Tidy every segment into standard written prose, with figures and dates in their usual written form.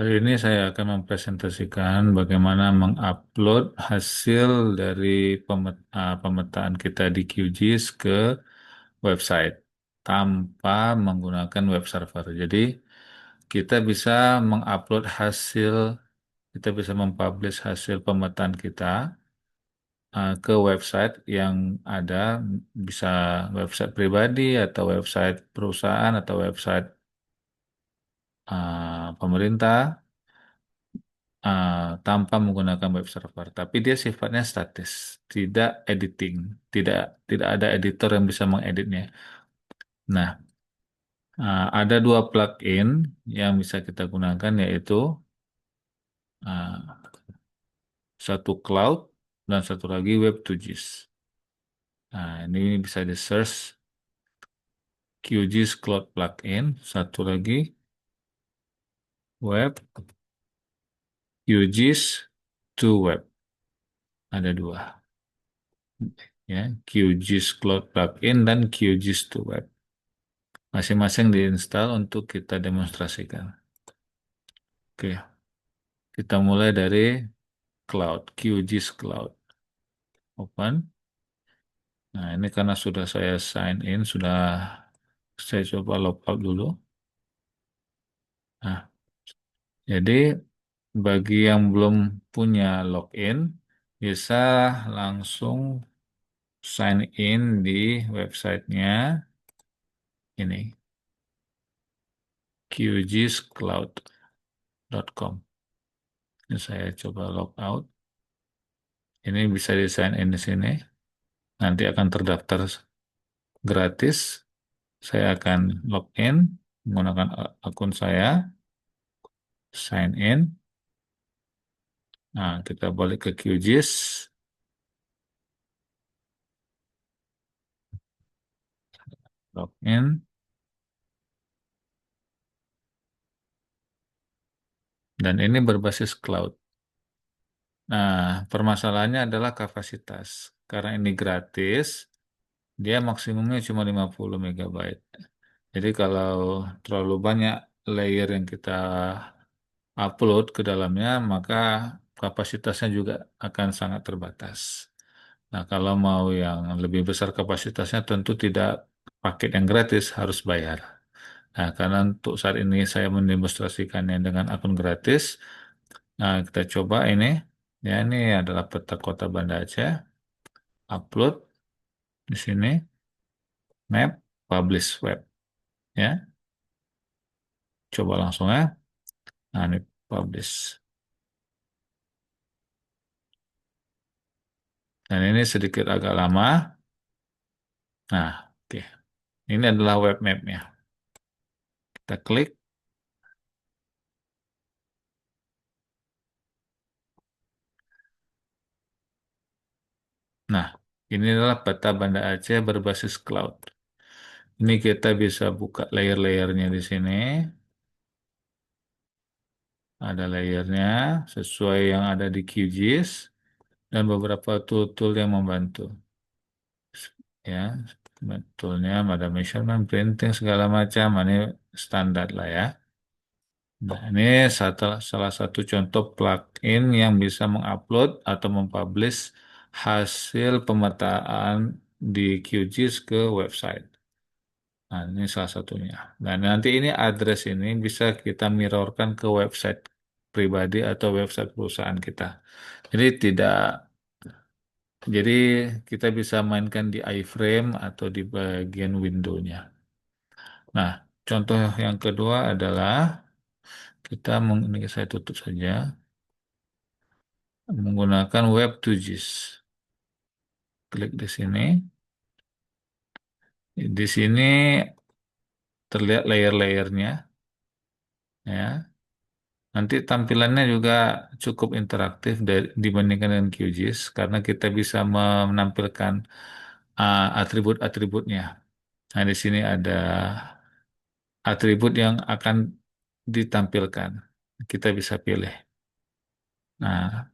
Kali ini saya akan mempresentasikan bagaimana mengupload hasil dari pemetaan kita di QGIS ke website tanpa menggunakan web server. Jadi kita bisa mengupload hasil, kita bisa mempublish hasil pemetaan kita ke website yang ada, bisa website pribadi atau website perusahaan atau website pemerintah tanpa menggunakan web server, tapi dia sifatnya statis, tidak editing, tidak tidak ada editor yang bisa mengeditnya. Nah, ada dua plugin yang bisa kita gunakan yaitu ah, satu cloud dan satu lagi Web2GIS. Nah, ini bisa di search QGIS Cloud plugin, satu lagi Web QGIS to Web, ada dua ya, QGIS Cloud plugin dan QGIS to Web. Masing-masing diinstal untuk kita demonstrasikan. Oke, kita mulai dari Cloud, QGIS Cloud. Open. Nah, ini karena sudah saya sign in, sudah saya coba logout dulu. Nah, jadi bagi yang belum punya login, bisa langsung sign in di websitenya ini, qgiscloud.com. Ini saya coba logout. Ini bisa di sign in di sini. Nanti akan terdaftar gratis. Saya akan login menggunakan akun saya, sign in. Nah, kita balik ke QGIS, login, dan ini berbasis cloud. Nah, permasalahannya adalah kapasitas. Karena ini gratis, dia maksimumnya cuma 50 megabyte. Jadi kalau terlalu banyak layer yang kita upload ke dalamnya, maka kapasitasnya juga akan sangat terbatas. Nah, kalau mau yang lebih besar kapasitasnya tentu tidak paket yang gratis, harus bayar. Nah, karena untuk saat ini saya mendemonstrasikannya dengan akun gratis, nah kita coba ini. Ya, ini adalah peta kota Banda Aceh. Upload di sini, map, publish web. Ya, coba langsung ya. Nah, ini publish. Dan ini sedikit agak lama. Nah, oke. Ini adalah web mapnya. Kita klik. Nah, ini adalah peta Banda Aceh berbasis cloud. Ini kita bisa buka layer-layernya di sini. Ada layernya sesuai yang ada di QGIS dan beberapa tool-tool yang membantu. Ya, betulnya ada measurement, printing segala macam. Ini standar lah ya. Nah, ini salah satu contoh plugin yang bisa mengupload atau mempublish hasil pemetaan di QGIS ke website. Nah, ini salah satunya. Dan nanti ini address ini bisa kita mirrorkan ke website pribadi atau website perusahaan kita. Jadi tidak, jadi kita bisa mainkan di iframe atau di bagian window-nya. Nah, contoh yang kedua adalah ini saya tutup saja, menggunakan Web2GIS. Klik di sini. Di sini terlihat layer-layernya, ya. Nanti tampilannya juga cukup interaktif dibandingkan dengan QGIS karena kita bisa menampilkan atribut-atributnya. Nah, di sini ada atribut yang akan ditampilkan. Kita bisa pilih. Nah,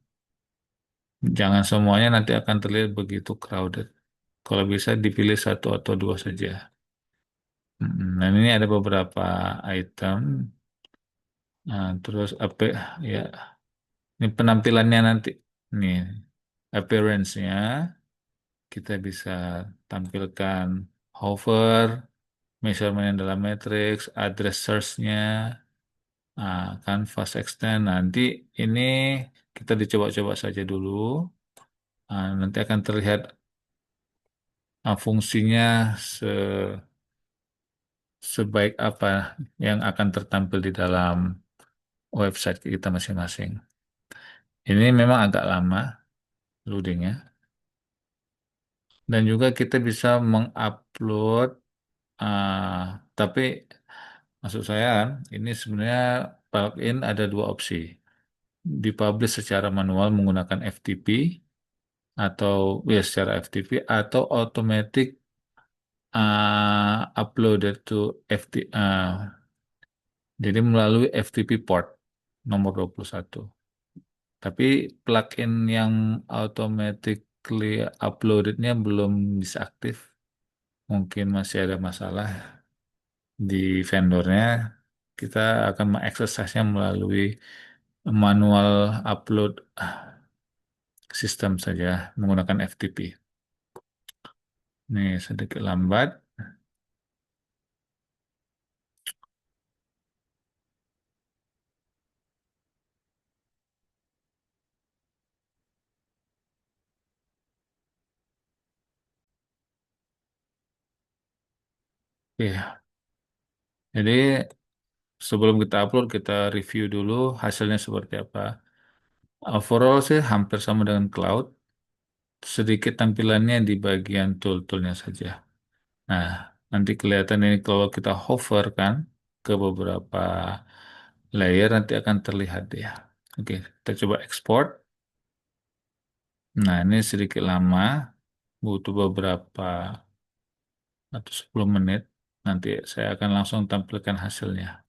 jangan semuanya nanti akan terlihat begitu crowded. Kalau bisa dipilih satu atau dua saja. Dan ini ada beberapa item. Nah, terus apa ya? Ini penampilannya nanti. Nih, appearance-nya kita bisa tampilkan hover, measurement yang dalam matrix, address search-nya, canvas extend. Nanti ini kita dicoba-coba saja dulu. Nanti akan terlihat fungsinya se sebaik apa yang akan tertampil di dalam website kita masing-masing. Ini memang agak lama loadingnya. Dan juga kita bisa mengupload, tapi maksud saya kan, ini sebenarnya plugin ada dua opsi. Dipublish secara manual menggunakan FTP atau ya secara FTP atau automatic uploaded to FT, jadi melalui FTP port nomor 21. Tapi plugin yang automatically uploadednya belum bisa aktif. Mungkin masih ada masalah di vendornya. Kita akan mengeksesnya melalui manual upload sistem saja menggunakan FTP. Nih sedikit lambat. Ya, jadi sebelum kita upload kita review dulu hasilnya seperti apa. Overall sih hampir sama dengan cloud. Sedikit tampilannya di bagian tool-toolnya saja. Nah, nanti kelihatan ini kalau kita hover kan ke beberapa layer nanti akan terlihat ya. Oke, kita coba export. Nah, ini sedikit lama, butuh beberapa atau 10 menit. Nanti saya akan langsung tampilkan hasilnya.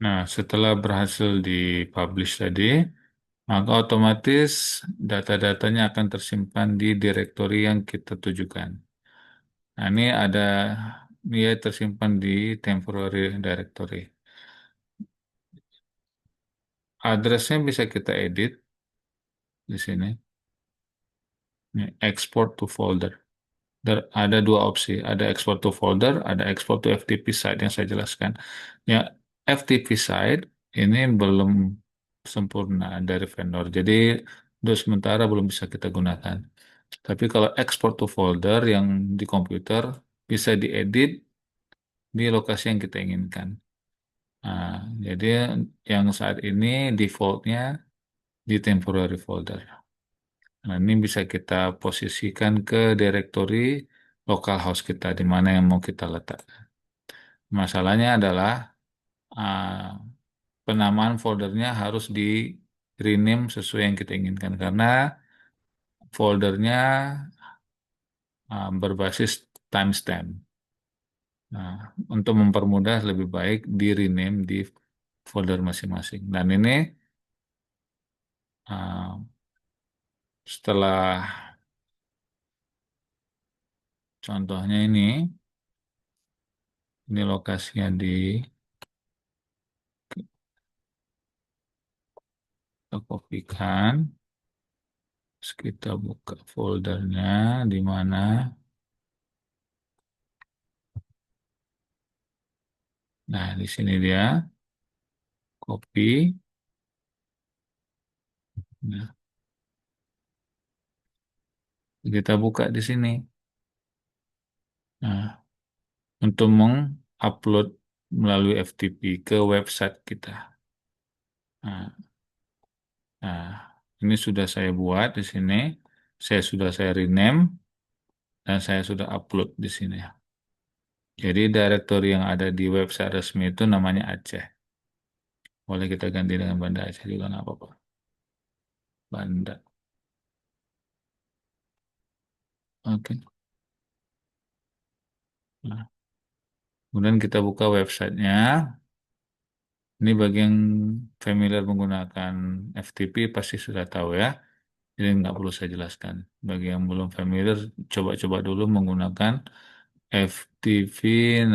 Nah, setelah berhasil dipublish tadi, maka otomatis data-datanya akan tersimpan di direktori yang kita tujukan. Nah, ini ada dia tersimpan di temporary directory. Addressnya bisa kita edit di sini. Ini, export to folder. Ada dua opsi, ada export to folder, ada export to FTP site yang saya jelaskan. Ya, FTP site ini belum sempurna dari vendor, jadi untuk sementara belum bisa kita gunakan. Tapi kalau export to folder yang di komputer bisa diedit di lokasi yang kita inginkan. Nah, jadi yang saat ini defaultnya di temporary folder. Nah, ini bisa kita posisikan ke directory localhost kita di mana yang mau kita letak. Masalahnya adalah ah, penamaan foldernya harus di rename sesuai yang kita inginkan karena foldernya berbasis timestamp. Nah, untuk mempermudah lebih baik di rename di folder masing-masing. Dan ini ah, setelah contohnya ini lokasinya kita kopikan. Terus kita buka foldernya di mana. Nah, di sini dia copy. Nah, kita buka di sini. Nah, untuk mengupload melalui FTP ke website kita. Nah, nah, ini sudah saya buat di sini. Saya rename dan saya sudah upload di sini. Jadi directory yang ada di website resmi itu namanya Aceh. Boleh kita ganti dengan Banda Aceh juga nggak apa-apa. Banda. Oke. Nah, kemudian kita buka websitenya. Ini bagi yang familiar menggunakan FTP pasti sudah tahu ya. Jadi nggak perlu saya jelaskan. Bagi yang belum familiar, coba-coba dulu menggunakan FTV,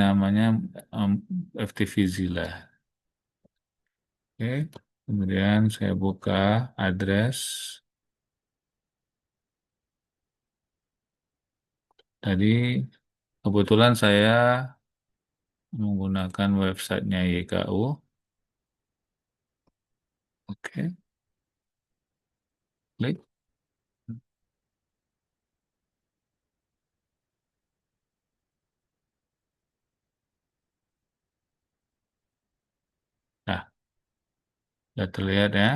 namanya um, FTV Zilla. Oke, kemudian saya buka address. Tadi kebetulan saya menggunakan websitenya YKU. Oke, klik. Nah, sudah terlihat ya.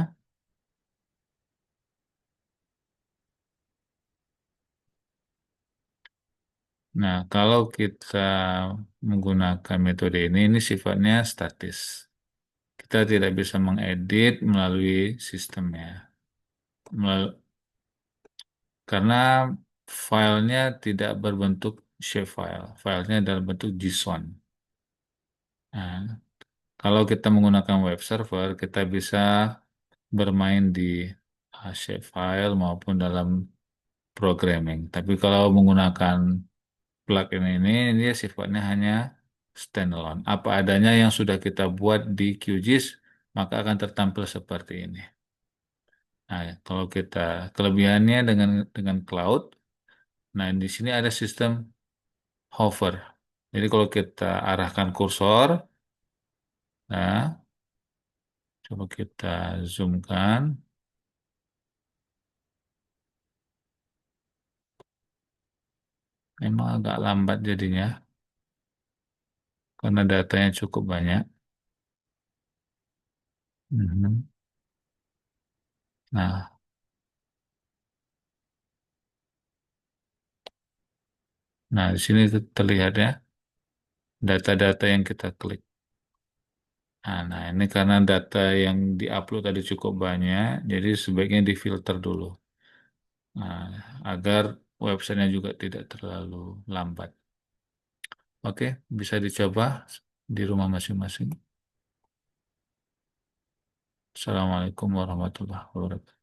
Nah, kalau kita menggunakan metode ini sifatnya statis. Kita tidak bisa mengedit melalui sistemnya. Melal- karena filenya tidak berbentuk shapefile. Filenya dalam bentuk JSON. Nah, kalau kita menggunakan web server, kita bisa bermain di shapefile maupun dalam programming. Tapi kalau menggunakan plugin ini, dia sifatnya hanya standalone. Apa adanya yang sudah kita buat di QGIS, maka akan tertampil seperti ini. Nah, kalau kita kelebihannya dengan cloud, nah di sini ada sistem hover. Jadi kalau kita arahkan kursor, nah coba kita zoomkan, memang agak lambat jadinya karena datanya cukup banyak. Mhm. Nah, nah di sini terlihat ya data-data yang kita klik. Nah, ini karena data yang diupload tadi cukup banyak, jadi sebaiknya difilter dulu. Nah, agar websitenya juga tidak terlalu lambat. Oke, bisa dicoba di rumah masing-masing. Assalamualaikum warahmatullahi wabarakatuh.